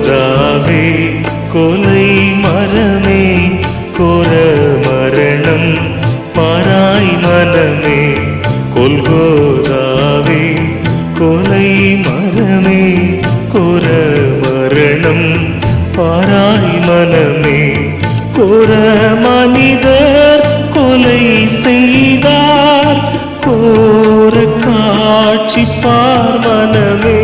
கொல்கோதாவே கொலை மரமே கோர மரணம் பாராய் மனமே. கொல்கோதாவே கொலை மரமே கோர மரணம் பாராய் மனமே. கோர மனிதர் கொலை செய்தார் கோர காட்சி பார் மனமே.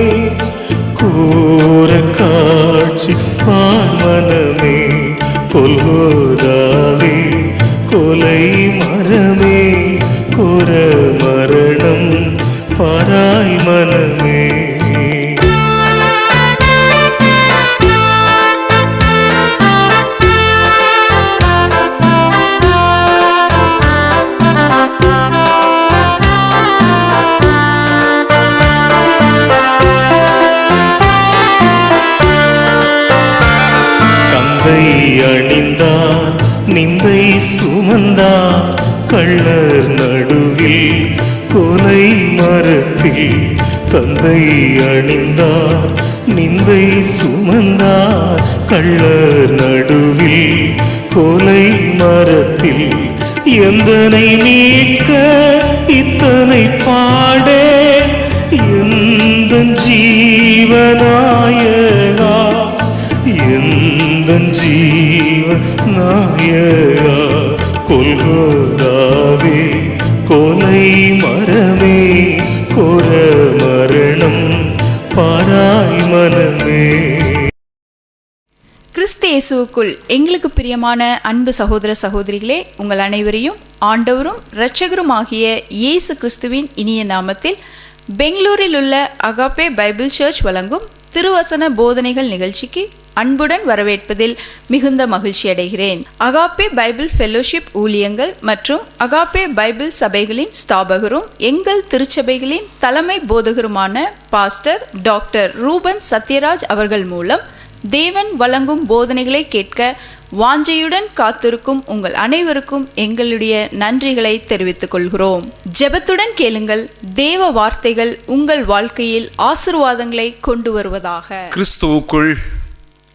கோர காட்சி பார் மனமே. கொல்கோதாவே கொலை மரமே கோர மரணம் பாராய் மனமே. அணிந்தார் நிந்தை சுமந்தார் கள்ளர் நடுவில் கொலை மரத்தில். கந்தை அணிந்தார் நிந்தை சுமந்தார் கள்ளர் நடுவில் கொலை மரத்தில். எந்தனை மீட்க இத்தனை பாடே எந்த ஜீவநாயகா எந்த ஜீவநாயகா. கொல்கோதாவே கொலை மரமே கோர மரணம் பாராய் மனமே. கிறிஸ்து இயேசுவுக்குள் எங்களுக்கு பிரியமான அன்பு சகோதர சகோதரிகளே, உங்கள் அனைவரையும் ஆண்டவரும் இரட்சகருமாகிய இயேசு கிறிஸ்துவின் இனிய நாமத்தில் பெங்களூரில் உள்ள அகாப்பே பைபிள் சர்ச் வழங்கும் திருவசன போதனைகள் நிகழ்ச்சிக்கு அன்புடன் வரவேற்பதில் மிகுந்த மகிழ்ச்சி அடைகிறேன். அகாப்பே பைபிள் ஃபெல்லோஷிப் ஊழியங்கள் மற்றும் அகாப்பே பைபிள் சபைகளின் ஸ்தாபகரும் எங்கள் திருச்சபைகளின் தலைமை போதகருமான பாஸ்டர் டாக்டர் ரூபன் சத்யராஜ் அவர்கள் மூலம் தேவன் வழங்கும் போதனைகளை கேட்க வாஞ்சையுடன் காத்திருக்கும் உங்கள் அனைவருக்கும் எங்களுடைய நன்றிகளை தெரிவித்துக் கொள்கிறோம். ஜெபத்துடன் கேளுங்கள். தேவ வார்த்தைகள் உங்கள் வாழ்க்கையில் ஆசீர்வாதங்களை கொண்டு வருவதாக. கிறிஸ்துவுக்குள்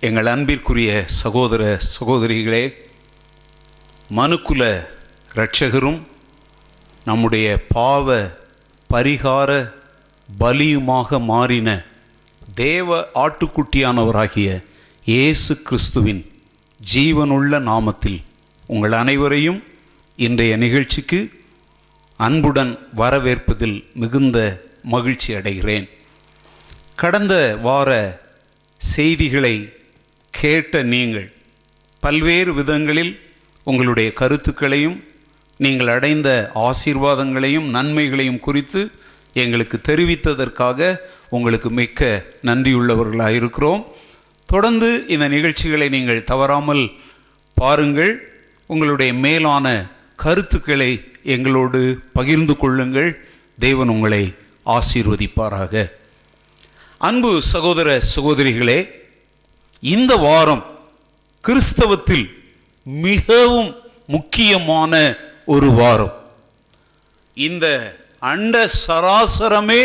எங்கள் அன்பிற்குரிய சகோதர சகோதரிகளே, மனுக்குல இரட்சகரும் நம்முடைய பாவ பரிகார பலியுமாக மாறின தேவ ஆட்டுக்குட்டியானவராகிய இயேசு கிறிஸ்துவின் ஜீவனுள்ள நாமத்தில் உங்கள் அனைவரையும் இன்றைய நிகழ்ச்சிக்கு அன்புடன் வரவேற்பதில் மிகுந்த மகிழ்ச்சி அடைகிறேன். கடந்த வார செய்திகளை கேட்ட நீங்கள் பல்வேறு விதங்களில் உங்களுடைய கருத்துக்களையும் நீங்கள் அடைந்த ஆசீர்வாதங்களையும் நன்மைகளையும் குறித்து எங்களுக்கு தெரிவித்ததற்காக உங்களுக்கு மிக்க நன்றியுள்ளவர்களாக இருக்கிறோம். தொடர்ந்து இந்த நிகழ்ச்சிகளை நீங்கள் தவறாமல் பாருங்கள். உங்களுடைய மேலான கருத்துக்களை எங்களோடு பகிர்ந்து கொள்ளுங்கள். தேவன் உங்களை ஆசீர்வதிப்பாராக. அன்பு சகோதர சகோதரிகளே, இந்த வாரம் கிறிஸ்தவத்தில் மிகவும் முக்கியமான ஒரு வாரம். இந்த அண்ட சராசரமே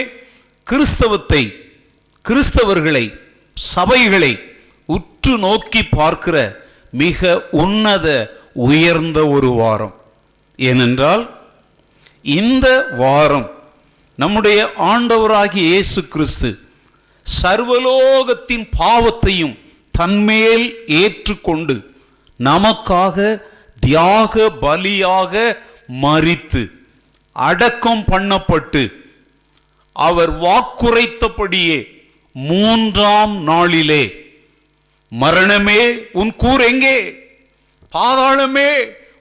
கிறிஸ்தவர்களை சபைகளை உற்று நோக்கி பார்க்கிற மிக உன்னத உயர்ந்த ஒரு வாரம். ஏனென்றால் இந்த வாரம் நம்முடைய ஆண்டவராகிய இயேசு கிறிஸ்து சர்வலோகத்தின் பாவத்தையும் தன்மேல் ஏற்றுக்கொண்டு நமக்காக தியாக பலியாக மரித்து அடக்கம் பண்ணப்பட்டு அவர் வாக்குரைத்தபடியே 3ஆம் நாளிலே மரணமே உன் கூர் எங்கே, பாதாளமே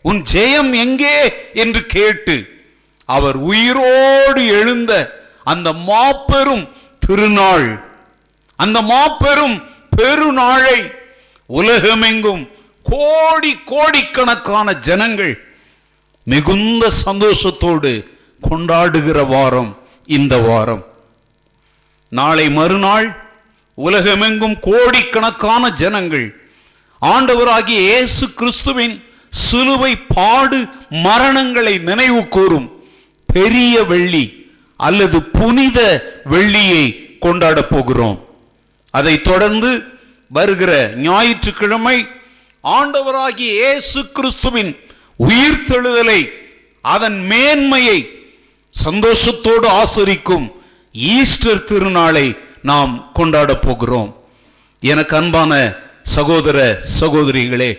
உன் ஜெயம் எங்கே என்று கேட்டு அவர் உயிரோடு எழுந்த அந்த மாபெரும் திருநாள், அந்த மாபெரும் பெருநாளை உலகமெங்கும் கோடிக்கணக்கான ஜனங்கள் மிகுந்த சந்தோஷத்தோடு கொண்டாடுகிற வாரம் இந்த வாரம். நாளை மறுநாள் உலகமெங்கும் கோடிக்கணக்கான ஜனங்கள் ஆண்டவராகிய இயேசு கிறிஸ்துவின் சிலுவை பாடு மரணங்களை நினைவு கூறும் பெரிய வெள்ளி அல்லது புனித வெள்ளியை கொண்டாட போகிறோம். அதைத் தொடர்ந்து வருகிற ஞாயிற்றுக்கிழமை ஆண்டவராகிய இயேசு கிறிஸ்துவின் உயிர்த்தெழுதலை, அதன் மேன்மையை சந்தோஷத்தோடு ஆசரிக்கும் ஈஸ்டர் திருநாளை நாம் கொண்டாட போகிறோம். எனக்கு அன்பான சகோதர சகோதரிகளே,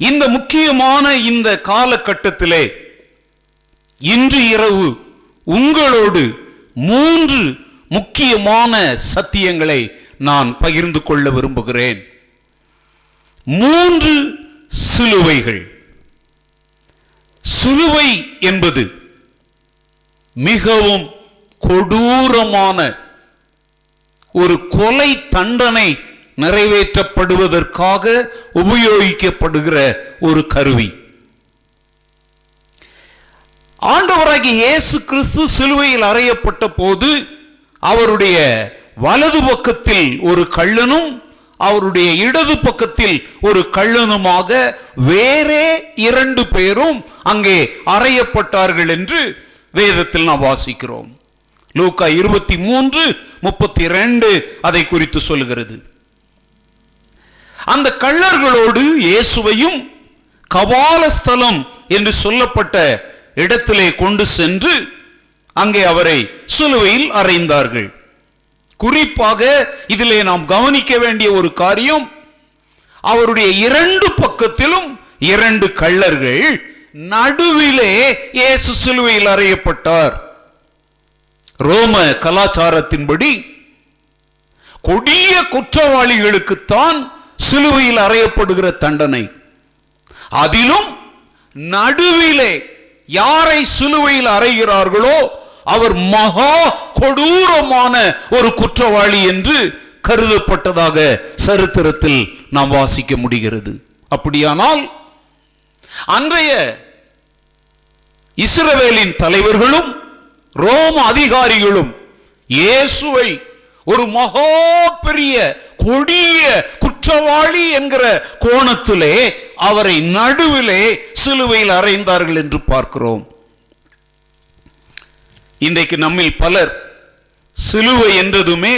இந்த முக்கியமான இந்த காலகட்டத்திலே இன்று இரவு உங்களோடு 3 முக்கியமான சத்தியங்களை நான் பகிர்ந்து கொள்ள விரும்புகிறேன். 3 சிலுவைகள். சிலுவை என்பது மிகவும் கொடூரமான ஒரு கொலை தண்டனை நிறைவேற்றப்படுவதற்காக உபயோகிக்கப்படுகிற ஒரு கருவி. ஆண்டவராகிய இயேசு கிறிஸ்து சிலுவையில் அறையப்பட்ட போது அவருடைய வலது பக்கத்தில் ஒரு கள்ளனும் அவருடைய இடது பக்கத்தில் ஒரு கள்ளனுமாக வேறே 2 பேரும் அங்கே அறையப்பட்டார்கள் என்று வேதத்தில் நாம் வாசிக்கிறோம். லூக்கா 23:32 அதை குறித்து சொல்லுகிறது. அந்த கள்ளர்களோடு இயேசுவையும் கபாலஸ்தலம் என்று சொல்லப்பட்ட இடத்திலே கொண்டு சென்று அங்கே அவரை சிலுவையில் அறைந்தார்கள். குறிப்பாக இதிலே நாம் கவனிக்க வேண்டிய ஒரு காரியம், அவருடைய 2 பக்கத்திலும் 2 கள்ளர்கள், நடுவிலே இயேசு சிலுவையில் அறையப்பட்டார். ரோம கலாச்சாரத்தின்படி கொடிய குற்றவாளிகளுக்குத்தான் சிலுவையில் அறையப்படுகிற தண்டனை. அதிலும் நடுவிலே யாரை சிலுவையில் அறைகிறார்களோ அவர் மகா கொடூரமான ஒரு குற்றவாளி என்று கருதப்பட்டதாக சரித்திரத்தில் நாம் வாசிக்க முடிகிறது. அப்படியானால் அன்றைய இஸ்ரவேலின் தலைவர்களும் ரோம அதிகாரிகளும் இயேசுவை ஒரு மகா பெரிய கொடிய குற்றவாளி என்கிற கோணத்திலே அவரை நடுவிலே சிலுவையில் அறைந்தார்கள் என்று பார்க்கிறோம். இன்றைக்கு நம்மில் பலர் சிலுவை என்றதுமே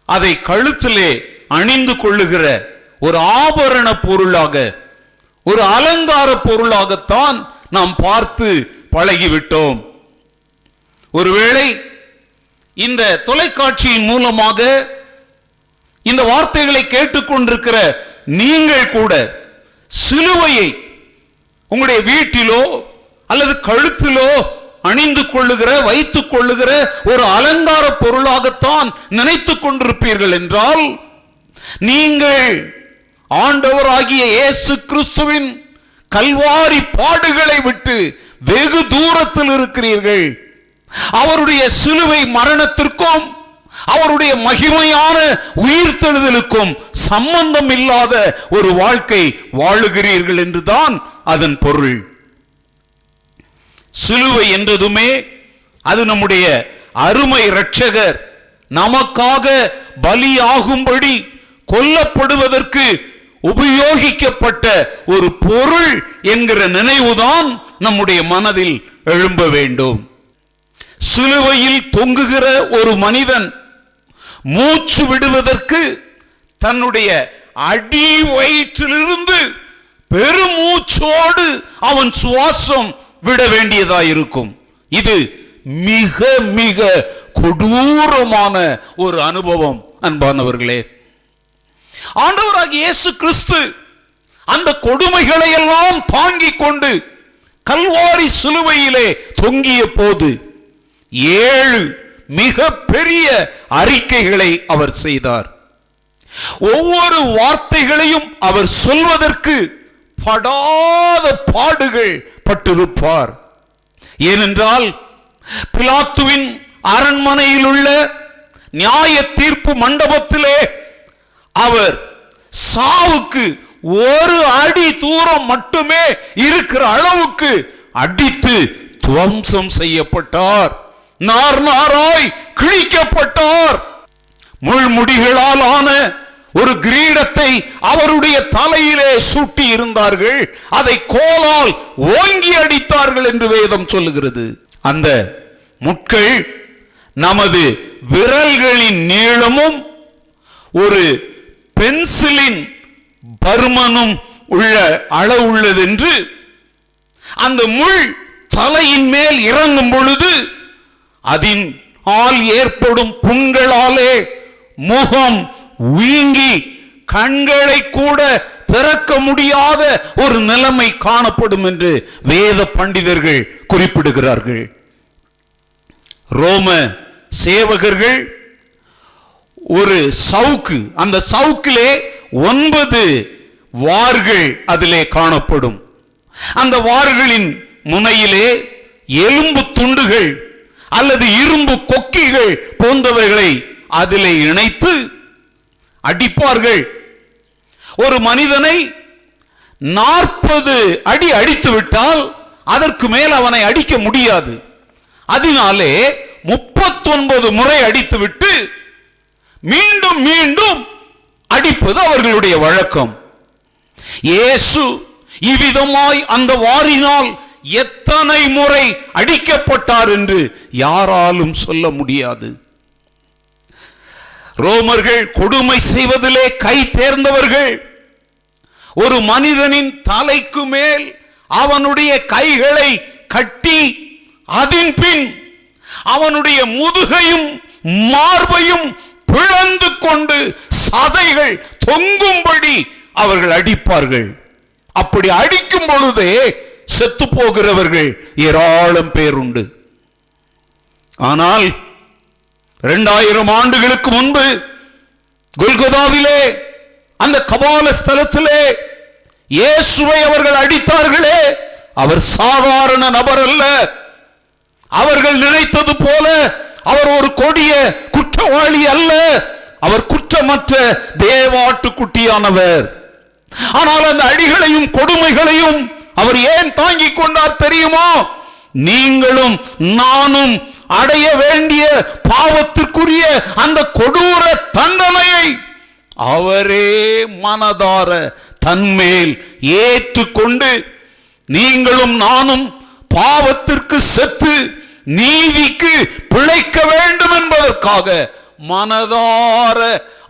அதை கழுத்திலே அணிந்து கொள்ளுகிற ஒரு ஆபரண பொருளாக, ஒரு அலங்கார பொருளாகத்தான் நாம் பார்த்து பழகிவிட்டோம். ஒருவேளை இந்த தொலைக்காட்சியின் மூலமாக இந்த வார்த்தைகளை கேட்டுக்கொண்டிருக்கிற நீங்கள் கூட சிலுவையை உங்களுடைய வீட்டிலோ அல்லது கழுத்திலோ அணிந்து கொள்ளுகிற, வைத்துக் கொள்ளுகிற ஒரு அலங்கார பொருளாகத்தான் நினைத்துக் கொண்டிருப்பீர்கள் என்றால், நீங்கள் ஆண்டவராகிய இயேசு கிறிஸ்துவின் கல்வாரி பாடுகளை விட்டு வெகு தூரத்தில் இருக்கிறீர்கள். அவருடைய சிலுவை மரணத்திற்கும் அவருடைய மகிமையான உயிர்த்தெழுதலுக்கும் சம்பந்தம் இல்லாத ஒரு வாழ்க்கை வாழுகிறீர்கள் என்றுதான் அதன் பொருள். சிலுவை என்றதுமே அது நம்முடைய அருமை இரட்சகர் நமக்காக பலியாகும்படி கொல்லப்படுவதற்கு உபயோகிக்கப்பட்ட ஒரு பொருள் என்கிற நினைவுதான் நம்முடைய மனதில் எழும்ப வேண்டும். சிலுவையில் தொங்குகிற ஒரு மனிதன் மூச்சு விடுவதற்கு தன்னுடைய அடி வயிற்றிலிருந்து பெருமூச்சோடு அவன் சுவாசம் விட வேண்டியதாயிருக்கும். இது மிக மிக கொடூரமான ஒரு அனுபவம். அன்பானவர்களே, ஆண்டவராகிய இயேசு கிறிஸ்து அந்த கொடுமைகளை எல்லாம் தாங்கிக் கொண்டு கல்வாரி சிலுவையிலே தொங்கிய போது 7 மிக பெரிய அறிக்கைகளை அவர் செய்தார். ஒவ்வொரு வார்த்தைகளையும் அவர் சொல்வதற்கு படாத பாடுகள் பட்டிருப்பார். ஏனென்றால் பிலாத்துவின் அரண்மனையில் உள்ள நியாய தீர்ப்பு மண்டபத்திலே அவர் சாவுக்கு 1 அடி தூரம் மட்டுமே இருக்கிற அளவுக்கு அடித்து துவம்சம் செய்யப்பட்டார். நார் நாராய் கிழிக்கப்பட்டார். முள்முடிகளால் ஆன ஒரு கிரீடத்தை அவருடைய தலையிலே சூட்டி இருந்தார்கள். அதை கோலால் ஓங்கி அடித்தார்கள் என்று வேதம் சொல்லுகிறது. அந்த முட்கள் நமது விரல்களின் நீளமும் ஒரு பென்சிலின் பருமனும் உள்ள அளவு உள்ளது என்று அந்த முள் தலையின் மேல் இறங்கும் பொழுது அதன் ஆல் ஏற்படும் புண்களாலே முகம் வீங்கி கண்களை கூட திறக்க முடியாத ஒரு நிலைமை காணப்படும் என்று வேத பண்டிதர்கள் குறிப்பிடுகிறார்கள். ரோம சேவகர்கள் ஒரு சவுக்கு, அந்த சவுக்கிலே 9 வார்கள் அதிலே காணப்படும். அந்த வார்களின் முனையிலே எலும்பு துண்டுகள் அல்லது இரும்பு கொக்கிகள் போன்றவைகளை அதிலே இணைத்து அடிப்பார்கள். ஒரு மனிதனை 40 அடி அடித்து விட்டால் அதற்கு மேல் அவனை அடிக்க முடியாது. அதனாலே 39 முறை அடித்துவிட்டு மீண்டும் மீண்டும் அடிப்பது அவர்களுடைய வழக்கம். இயேசு இவ்விதமாய் அந்த வாரினால் எத்தனை முறை அடிக்கப்பட்டார் என்று யாராலும் சொல்ல முடியாது. ரோமர்கள் கொடுமை செய்வதிலே கை தேர்ந்தவர்கள். ஒரு மனிதனின் தலைக்கு மேல் அவனுடைய கைகளை கட்டி அதன் பின் அவனுடைய முதுகையும் மார்பையும் பிளந்து கொண்டு சதைகள் தொங்கும்படி அவர்கள் அடிப்பார்கள். அப்படி அடிக்கும் பொழுதே செத்து போகிறவர்கள் ஏராளம் பேர் உண்டு. ஆனால் 2000 ஆண்டுகளுக்கு முன்பு கொல்கொதாவிலே அந்த கபால ஸ்தலத்திலே இயேசுவை அவர்கள் அடித்தார்களே, அவர் சாதாரண நபர் அல்ல. அவர்கள் நினைத்தது போல அவர் ஒரு கொடிய குற்றவாளி அல்ல. அவர் குற்றமற்ற தேவாட்டுக்குட்டியானவர். ஆனால் அந்த அடிகளையும் கொடுமைகளையும் அவர் ஏன் தாங்கிக் கொண்டார் தெரியுமா? நீங்களும் நானும் அடைய வேண்டிய பாவத்திற்குரிய அந்த கொடூர தண்டனையை அவரே மனதார தன்மேல் ஏற்றுக்கொண்டு நீங்களும் நானும் பாவத்திற்கு செத்து நீதிக்கு பிழைக்க வேண்டும் என்பதற்காக மனதார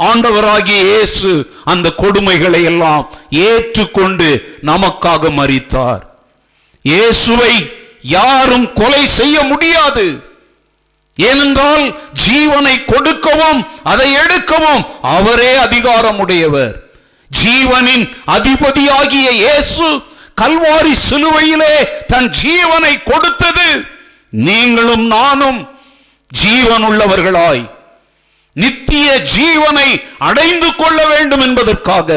ஆண்டவராகிய இயேசு அந்த கொடுமைகளை எல்லாம் ஏற்றுக்கொண்டு நமக்காக மரித்தார். இயேசுவை யாரும் கொலை செய்ய முடியாது. ஏனென்றால் ஜீவனை கொடுக்கவும் அதை எடுக்கவும் அவரே அதிகாரம் உடையவர். ஜீவனின் அதிபதியாகிய இயேசு கல்வாரி சிலுவையிலே தன் ஜீவனை கொடுத்தது நீங்களும் நானும் ஜீவன் உள்ளவர்களாய் நித்திய ஜீவனை அடைந்து கொள்ள வேண்டும் என்பதற்காக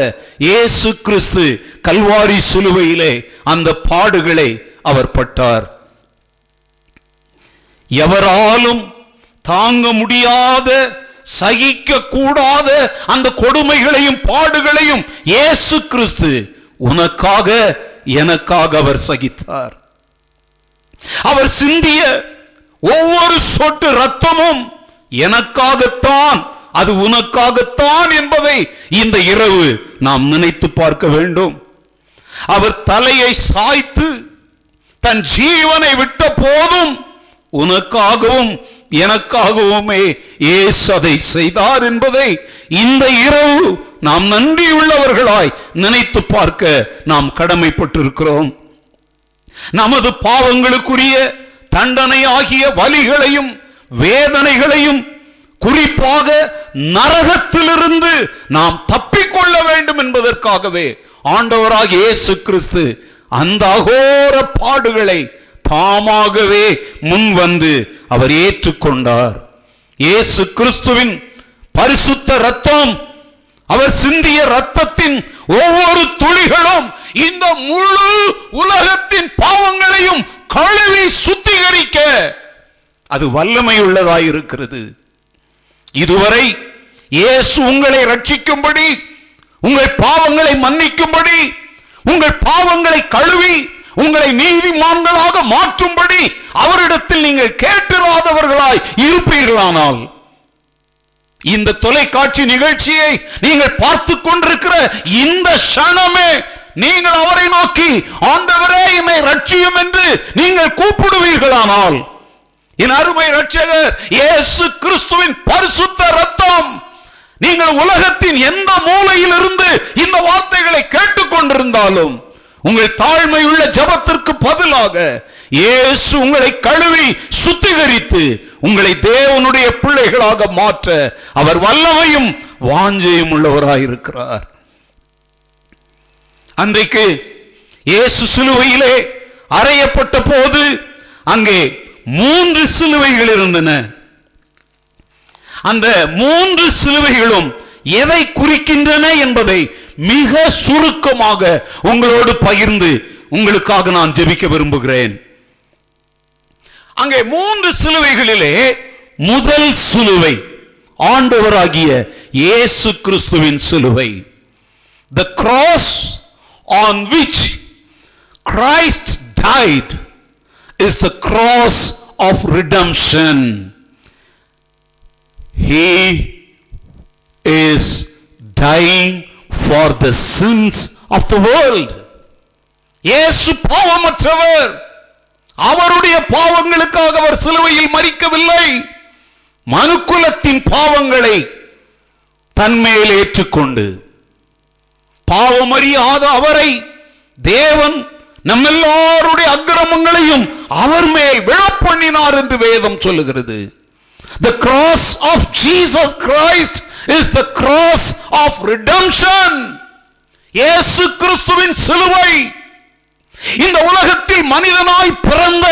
இயேசு கிறிஸ்து கல்வாரி சிலுவையிலே அந்த பாடுகளை அவர் பட்டார். எவராலும் தாங்க முடியாத சகிக்க கூடாத அந்த கொடுமைகளையும் பாடுகளையும் இயேசு கிறிஸ்து உனக்காக எனக்காக அவர் சகித்தார். அவர் சிந்திய ஒவ்வொரு சொட்டு இரத்தமும் எனக்காகத்தான், அது உனக்காகத்தான் என்பதை இந்த இரவு நாம் நினைத்து பார்க்க வேண்டும். அவர் தலையை சாய்த்து தன் ஜீவனை விட்ட போதும் உனக்காகவும் எனக்காகவுமே இயேசு அதை செய்தார் என்பதை இந்த இரவு நாம் நன்றியுள்ளவர்களாய் நினைத்து பார்க்க நாம் கடமைப்பட்டிருக்கிறோம். நமது பாவங்களுக்குரிய தண்டனை ஆகிய வலிகளையும் வேதனைகளையும் குறிப்பாக நரகத்திலிருந்து நாம் தப்பிக்கொள்ள வேண்டும் என்பதற்காகவே ஆண்டவராகிய இயேசு கிறிஸ்து அந்த அகோர பாடுகளை தாமாகவே முன் வந்து அவர் ஏற்றுக்கொண்டார். இயேசு கிறிஸ்துவின் பரிசுத்த இரத்தம், அவர் சிந்திய இரத்தத்தின் ஒவ்வொரு துளிகளும் இந்த முழு உலகத்தின் பாவங்களையும் கழுவி சுத்திகரிக்க அது வல்லமை உள்ளதாயிருக்கிறது. இதுவரை இயேசு உங்களை ரட்சிக்கும்படி, உங்கள் பாவங்களை மன்னிக்கும்படி, உங்கள் பாவங்களை கழுவி உங்களை நீதிமான்களாக மாற்றும்படி அவரிடத்தில் நீங்கள் கேட்டிராதவர்களாய் இருப்பீர்களானால், இந்த தொலைக்காட்சி நிகழ்ச்சியை நீங்கள் பார்த்து கொண்டிருக்கிற இந்த க்ஷணமே நீங்கள் அவரை நோக்கி ஆண்டவரே என்னை ரட்சியும் என்று நீங்கள் கூப்பிடுவீர்களானால், என் அருமை இரட்சகர் இயேசு கிறிஸ்துவின் பரிசுத்த இரத்தம் நீங்கள் உலகத்தின் எந்த மூலையிலிருந்து இந்த வார்த்தைகளை கேட்டுக்கொண்டிருந்தாலும் உங்கள் தாழ்மையுள்ள ஜெபத்திற்கு பதிலாக இயேசு உங்களை கழுவி சுத்திகரித்து உங்களை தேவனுடைய பிள்ளைகளாக மாற்ற அவர் வல்லமையும் வாஞ்சையும் உள்ளவராயிருக்கிறார். அன்றைக்கு இயேசு சிலுவையிலே அறையப்பட்ட போது அங்கே 3 சிலுவைகள் இருந்தன. அந்த 3 சிலுவைகளும் எதை குறிக்கின்றன என்பதை மிக சுருக்கமாக உங்களோடு பகிர்ந்து உங்களுக்காக நான் ஜெபிக்க விரும்புகிறேன். அங்கே 3 சிலுவைகளிலே முதல் சிலுவை ஆண்டவராகிய இயேசு கிறிஸ்துவின் சிலுவை. The cross on which Christ died is the cross of redemption. He is dying for the sins of the world. இயேசு பாவமற்றவர். அவருடைய பாவங்களுக்காக அவர் சிலுவையில் மரிக்கவில்லை. மனுக்குலத்தின் பாவங்களை தன்மேல் ஏற்றுக்கொண்டு பாவமறியாத அவரை தேவன் நம்மெல்லாருடைய அக்கிரமங்களையும் அவர் மேல் விழப்பண்ணினார் என்று வேதம் சொல்லுகிறது. The cross of Jesus Christ is the cross of redemption. இயேசு கிறிஸ்துவின் சிலுவை இந்த உலகத்தில் மனிதனாய் பிறந்த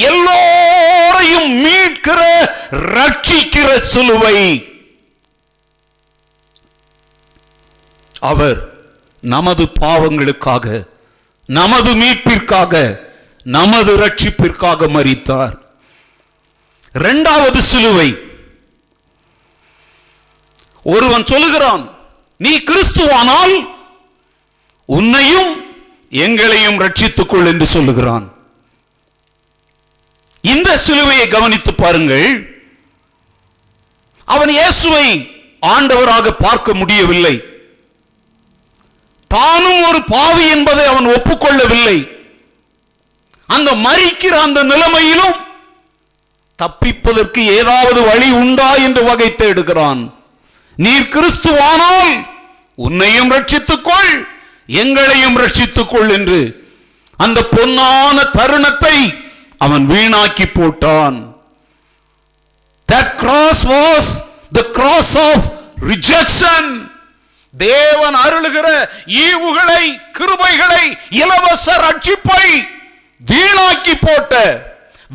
எல்லோரையும் மீட்கிற ரட்சிக்கிற சிலுவை. அவர் நமது பாவங்களுக்காக, நமது மீட்பிற்காக, நமது ரட்சிப்பிற்காக மரித்தார். இரண்டாவது சிலுவை. ஒருவன் சொல்லுகிறான், நீ கிறிஸ்துவானால் உன்னையும் எங்களையும் ரட்சித்துக் கொள் என்று சொல்லுகிறான். இந்த சிலுவையை கவனித்து பாருங்கள். அவன் இயேசுவை ஆண்டவராக பார்க்க முடியவில்லை. தானும் ஒரு பாவி என்பதை அவன் ஒப்புக்கொள்ளவில்லை. அந்த மரிக்கிற அந்த நிலைமையிலும் தப்பிப்பதற்கு ஏதாவது வழி உண்டா என்று வகை தேடுகிறான். நீர் கிறிஸ்துவானால் உன்னையும் ரட்சித்துக் கொள், எங்களையும் ரட்சித்துக் கொள் என்று அந்த பொன்னான தருணத்தை அவன் வீணாக்கி போட்டான். That cross was the cross of rejection. தேவன் அருளுகிற ஈவுகளை, கிருபைகளை, இலவச ரட்சிப்பை வீணாக்கி போட்ட,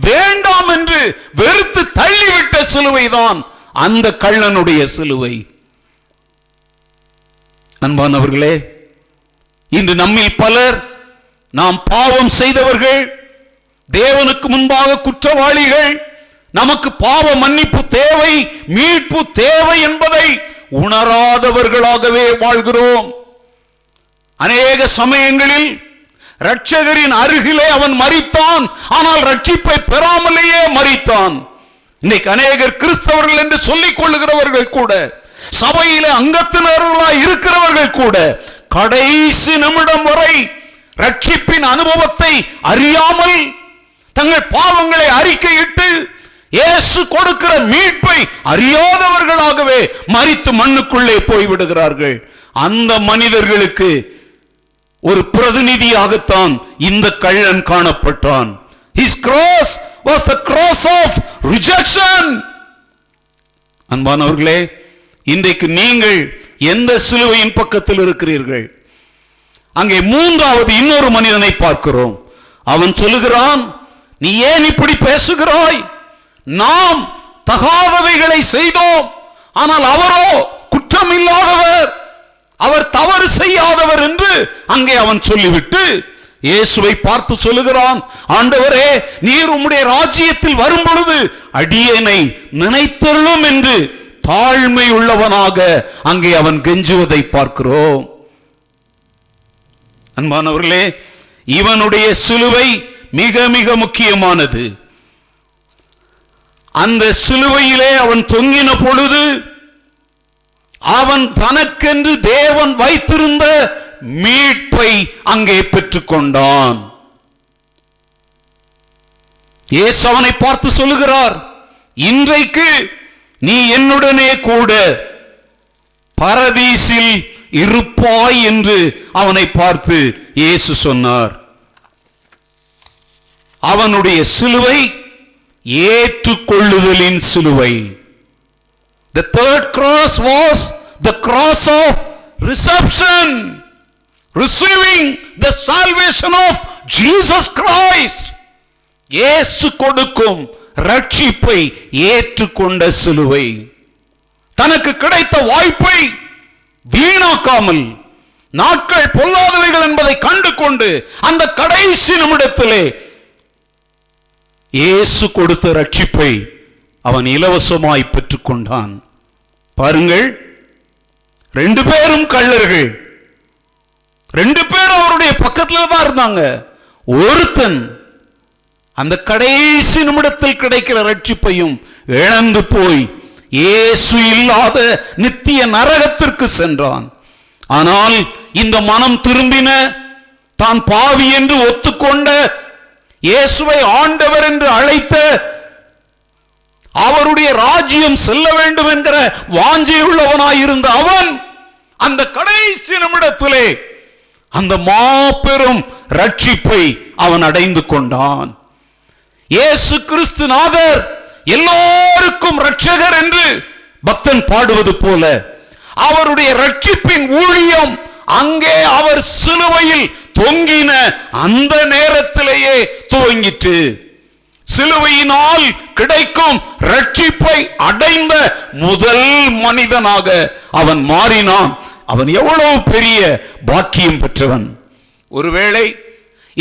வேண்டாம் என்று வெறுத்து தள்ளிவிட்ட சிலுவைதான் அந்த கள்ளனுடைய சிலுவை. அன்பானவர்களே, இன்று நம்மில் பலர் நாம் பாவம் செய்தவர்கள், தேவனுக்கு முன்பாக குற்றவாளிகள், நமக்கு பாவ மன்னிப்பு தேவை, மீட்பு தேவை என்பதை உணராதவர்களாகவே வாழ்கிறோம். அநேக சமயங்களில் இரட்சகரின் அருகிலே அவன் மரித்தான், ஆனால் ரட்சிப்பை பெறாமலேயே மரித்தான். இன்னைக்கு அநேகர் கிறிஸ்தவர்கள் என்று சொல்லிக் கொள்ளுகிறவர்கள் கூட, சபையிலே அங்கத்தினர்களாய் இருக்கிறவர்கள் கூட கடைசி நிமிடம் வரை ரட்சிப்பின் அனுபவத்தை அறியாமல் தங்கள் பாவங்களை அறிக்கையிட்டு இயேசு கொடுக்கிற மீட்பை அறியாதவர்களாகவே மரித்து மண்ணுக்குள்ளே போய்விடுகிறார்கள். அந்த மனிதர்களுக்கு ஒரு பிரதிநிதியாகத்தான் இந்த கள்ளன் காணப்பட்டான். His cross was the cross of rejection. அன்பானவர்களே, இன்றைக்கு நீங்கள் எந்த சிலுவையின் பக்கத்தில் இருக்கிறீர்கள்? அங்கே மூன்றாவது இன்னொரு மனிதனை பார்க்கிறோம். அவன் சொல்லுகிறான், நீ ஏன் இப்படி பேசுகிறாய்? நாம் தகாதவைகளை செய்தோம், ஆனால் அவரோ குற்றம் இல்லாதவர், அவர் தவறு செய்யாதவர் என்று அங்கே அவன் சொல்லிவிட்டு இயேசுவை பார்த்து சொல்லுகிறான், ஆண்டவரே, நீர் உம்முடைய ராஜ்யத்தில் வரும் பொழுது அடியேனை நினைத்தருளும் என்று தாழ்மை உள்ளவனாக அங்கே அவன் கெஞ்சுவதை பார்க்கிறோம். அன்பானவர்களே, இவனுடைய சிலுவை மிக மிக முக்கியமானது. அந்த சிலுவையிலே அவன் தொங்கின பொழுது அவன் தனக்கென்று தேவன் வைத்திருந்த மீட்பை அங்கே பெற்றுக்கொண்டான். இயேசு அவனை பார்த்து சொல்லுகிறார், இன்றைக்கு நீ என்னுடனே கூட பரதீசில் இருப்பாய் என்று அவனை பார்த்து இயேசு சொன்னார். அவனுடைய சிலுவை ஏற்றுக்கொள்ளுதலின் சிலுவை. The third cross was the cross of reception, receiving the salvation of Jesus Christ. இயேசு கொடுக்கும் ரட்சிப்பை ஏற்றுக்கொண்ட சிலுவை. தனக்கு கிடைத்த வாய்ப்பை வீணாக்காமல், நாட்கள் பொல்லாதவைகள் என்பதை கண்டு கொண்டு அந்த கடைசி நிமிடத்திலே இயேசு கொடுத்த ரட்சிப்பை அவன் இலவசமாய் பெற்றுக் கொண்டான். பாருங்கள், 2 பேரும் கள்ளர்கள், 2 பேரும் அவருடைய பக்கத்துல தான் இருந்தாங்க. ஒருத்தன் அந்த கடைசி நிமிடத்தில் கிடைக்கிற ரட்சிப்பையும் இழந்து போய் இயேசு இல்லாத நித்திய நரகத்திற்கு சென்றான். ஆனால் இந்த மனம் திரும்பின, தான் பாவி என்று ஒத்துக்கொண்ட, இயேசுவை ஆண்டவர் என்று அழைத்த, அவருடைய ராஜ்யம் செல்ல வேண்டும் என்கிற வாஞ்சையுள்ளவனாயிருந்த அவன் அந்த கடைசி நிமிடத்திலே அந்த மாபெரும் ரட்சிப்பை அவன் அடைந்து கொண்டான். இயேசு கிறிஸ்து நாதர் எல்லோருக்கும் இரட்சகர் என்று பக்தன் பாடுவது போல அவருடைய ரட்சிப்பின் ஊழியம் அங்கே அவர் சிலுவையில் தொங்கின அந்த நேரத்திலேயே துவங்கிற்று. சிலுவையினால் கிடைக்கும் ரட்சிப்பை அடைந்த முதல் மனிதனாக அவன் மாறினான். அவன் எவ்வளவு பெரிய பாக்கியம் பெற்றவன். ஒருவேளை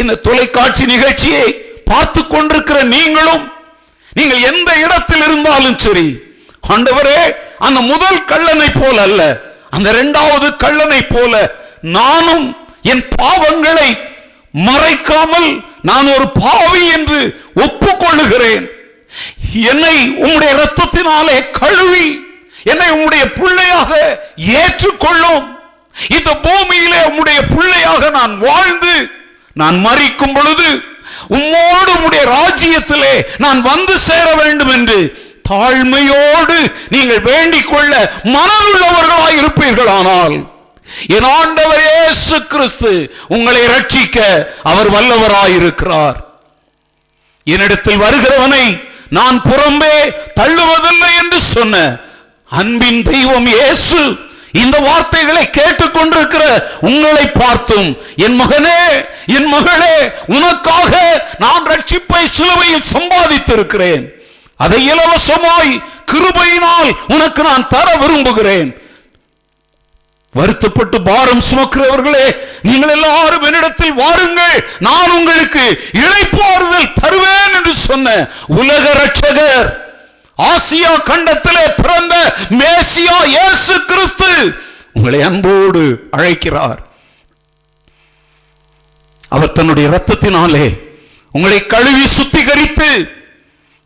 இந்த தொலைக்காட்சி நிகழ்ச்சியை பார்த்து கொண்டிருக்கிற நீங்கள் எந்த இடத்தில் இருந்தாலும் சரி, ஆண்டவரே, அந்த முதல் கள்ளனை போல அல்ல, அந்த 2வது கள்ளனை போல நானும் என் பாவங்களை மறைக்காமல் நான் ஒரு பாவி என்று ஒப்புக்கொள்ளுகிறேன். என்னை உம்முடைய இரத்தத்தினாலே கழுவி என்னை உம்முடைய பிள்ளையாக ஏற்றுக்கொள்ளும். இந்த பூமியிலே உம்முடைய பிள்ளையாக நான் வாழ்ந்து நான் மரிக்கும் பொழுது உம்மோடு உம்முடைய ராஜ்யத்திலே நான் வந்து சேர வேண்டும் என்று தாழ்மையோடு நீங்கள் வேண்டிக் கொள்ள மனதுள்ளவர்களாய் இருப்பீர்களானால் என் ஆண்டவர் இயேசு கிறிஸ்து உங்களை ரட்சிக்க அவர் வல்லவராயிருக்கிறார். என்னிடத்தில் வருகிறவனை நான் புறம்பே தள்ளுவதில்லை என்று சொன்ன அன்பின் தெய்வம் இயேசு இந்த வார்த்தைகளை கேட்டுக்கொண்டிருக்கிற உங்களை பார்த்தும், என் மகனே, என் மகளே, உனக்காக நான் ரட்சிப்பை சிலுவையில் சம்பாதித்திருக்கிறேன், அதை இலவசமாய் கிருபையினால் உனக்கு நான் தர விரும்புகிறேன். வருத்தப்பட்டு பாரம் சுமக்கிறவர்களே, நீங்கள் எல்லாரும் என்னிடத்தில் வாருங்கள், நான் உங்களுக்கு இளைப்பாறுதல் தருவேன் என்று சொன்ன உலக இரட்சகர், ஆசியா கண்டத்திலே பிறந்த மேசியா இயேசு கிறிஸ்து உங்களை அன்போடு அழைக்கிறார். அவர் தன்னுடைய இரத்தத்தினாலே உங்களை கழுவி சுத்திகரித்து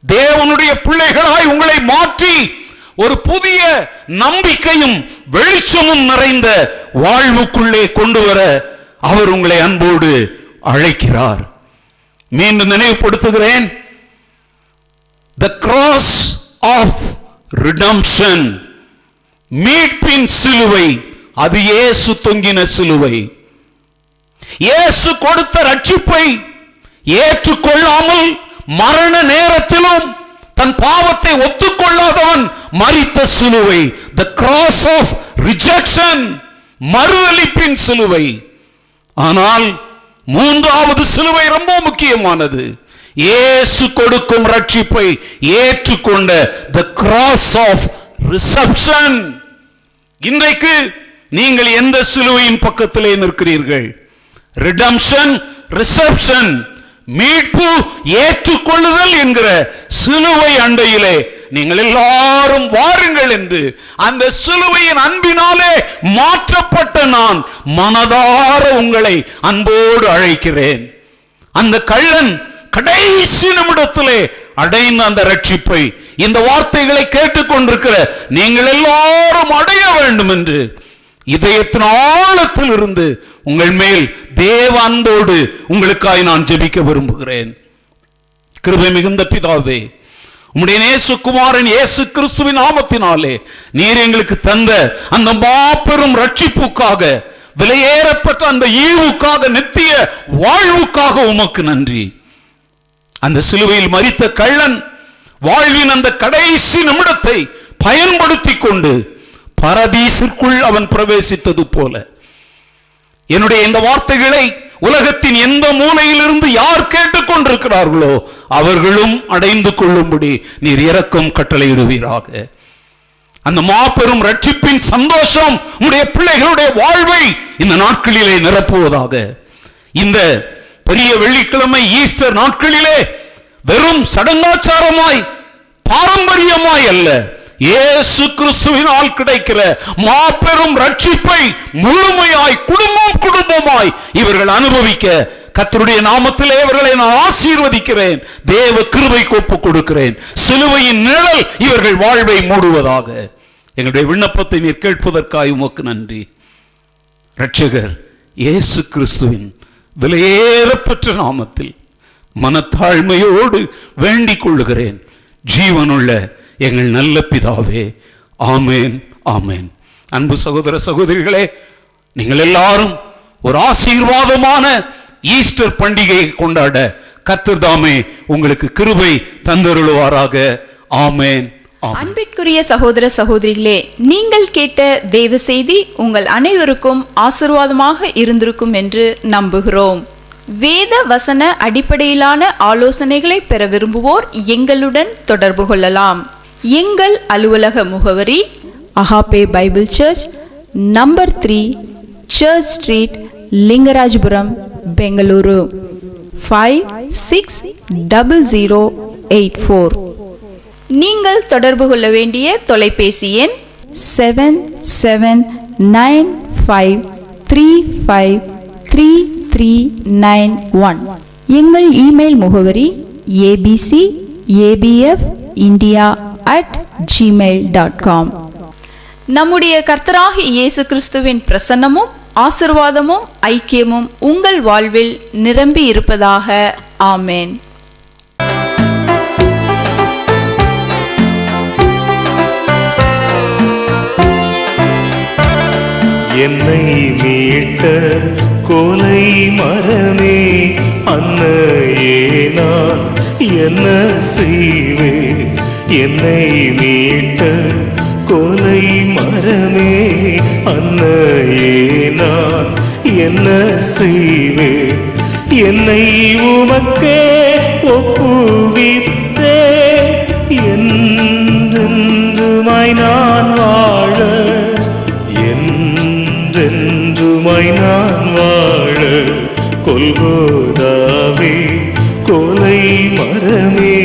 தேவனுடைய பிள்ளைகளாய் உங்களை மாற்றி ஒரு புதிய நம்பிக்கையும் வெளிச்சமும் நிறைந்த வாழ்வுக்குள்ளே கொண்டு வர அவர் உங்களை அன்போடு அழைக்கிறார். மீண்டும் நினைவுபடுத்துகிறேன், the cross of redemption, மீட்பின் சிலுவை, அது இயேசு தொங்கின சிலுவை. இயேசு கொடுத்த ரட்சிப்பை ஏற்றுக்கொள்ளாமல் மரண நேரத்திலும் தன் பாவத்தை ஒத்துக்கொள்ளாதவன் மரித்த சிலுவை, the cross of rejection, மறுதலிப்பின் சிலுவை. ஆனால் 3வது சிலுவை ரொம்ப முக்கியமானது. இயேசு கொடுக்கும் ரட்சிப்பை ஏற்றுக்கொண்ட the cross of reception. இன்றைக்கு நீங்கள் எந்த சிலுவையின் பக்கத்திலே நிற்கிறீர்கள்? redemption, reception, மீட்பு, ஏற்றுக்கொள்ளுதல் என்கிற சிலுவை அண்டையிலே நீங்கள் எல்லாரும் வாருங்கள் என்று அந்த சிலுவையின் அன்பினாலே மாற்றப்பட்ட நான் மனதார உங்களை அன்போடு அழைக்கிறேன். அந்த கள்ளன் கடைசி நிமிடத்திலே அடைந்த அந்த ரட்சிப்பை இந்த வார்த்தைகளை கேட்டுக்கொண்டிருக்கிற நீங்கள் எல்லாரும் அடைய வேண்டும் என்று இதயத்தின் ஆழத்தில் இருந்து உங்கள் மேல் தேவ அன்போடு உங்களுக்காய் நான் ஜெபிக்க விரும்புகிறேன். கிருபை மிகுந்த பிதாவே, உம்முடைய நேசகுமாரன் இயேசு கிறிஸ்துவின் நாமத்தினாலே நீர் எங்களுக்கு தந்த அந்த மாபெரும் ரட்சிப்புக்காக, விலையேறப்பட்ட அந்த ஈவுக்காக, நித்திய வாழ்வுக்காக உமக்கு நன்றி. அந்த சிலுவையில் மரித்த கள்ளன் வாழ்வின் அந்த கடைசி நிமிடத்தை பயன்படுத்தி கொண்டு பரதீசிற்குள் அவன் பிரவேசித்தது போல, என்னுடைய இந்த வார்த்தைகளை உலகத்தின் எந்த மூலையிலிருந்து யார் கேட்டுக்கொண்டிருக்கிறார்களோ அவர்களும் அடைந்து கொள்ளும்படி நீர் இரக்கம் கட்டளையிடுவீராக. அந்த மாபெரும் ரட்சிப்பின் சந்தோஷம் உம்முடைய பிள்ளைகளுடைய வாழ்வை இந்த நாட்களிலே நிரப்புவதாக. இந்த பெரிய வெள்ளிக்கிழமை ஈஸ்டர் நாட்களிலே வெறும் சடங்காச்சாரமாய் பாரம்பரியமாய் அல்ல, இயேசு கிறிஸ்துவினால் கிடைக்கிற மாபெரும் ரட்சிப்பை முழுமையாய் குடும்பமாய் இவர்கள் அனுபவிக்க கர்த்தருடைய நாமத்திலே இவர்களை நான் ஆசீர்வதிக்கிறேன். தேவ கிருபைக்கு ஒப்புக் கொடுக்கிறேன். சிலுவையின் நிழல் இவர்கள் வாழ்வை மூடுவதாக. எங்களுடைய விண்ணப்பத்தை நீர் கேட்பதற்காக உமக்கு நன்றி. இரட்சகர் இயேசு கிறிஸ்துவின் விலையேறப்பெற்ற நாமத்தில் மனத்தாழ்மையோடு வேண்டிக் கொள்ளுகிறேன். ஜீவனுள்ள எங்கள் நல்ல பிதாவே, ஆமேன், ஆமேன். அன்பு சகோதர சகோதரிகளே, நீங்கள் எல்லாரும் ஒரு ஆசீர்வாதமான ஈஸ்டர் பண்டிகையை கொண்டாட கர்த்தர் தாமே உங்களுக்கு கிருபை தந்தருளுவாராக. ஆமேன். அன்பிற்குரிய சகோதர சகோதரிகளே, நீங்கள் கேட்ட தேவ செய்தி உங்கள் அனைவருக்கும் ஆசீர்வாதமாக இருந்திருக்கும் என்று நம்புகிறோம். வேத வசன அடிப்படையிலான ஆலோசனைகளை பெற விரும்புவோர் எங்களுடன் தொடர்பு கொள்ளலாம். எங்கள் அலுவலக முகவரி Agape Bible Church, number 3, Church Street, Lingarajapuram, Bengaluru 560084. நீங்கள் தொடர்பு கொள்ள வேண்டிய தொலைபேசி எண் 7795353391. எங்கள் இமெயில் முகவரி abcabfindia@gmail.com. நம்முடைய கர்த்தராகிய இயேசு கிறிஸ்துவின் பிரசன்னமும் ஆசீர்வாதமும் ஐக்கியமும் உங்கள் வாழ்வில் நிரம்பி இருப்பதாக. ஆமேன். என்னை மீட்ட கோலை மரமே, அன்னையே நான் என்ன செய்வேன்? என்னை மீட்ட கோலை மரமே, அன்னையே நான் என்ன செய்வேன்? என்னை உமக்கே ஒப்புவித்தே என்றென்றுமாய் நான் வாழ, என்றென்றுமாய் நான் வாழ, கொல்கோதாவே கோலை மரமே,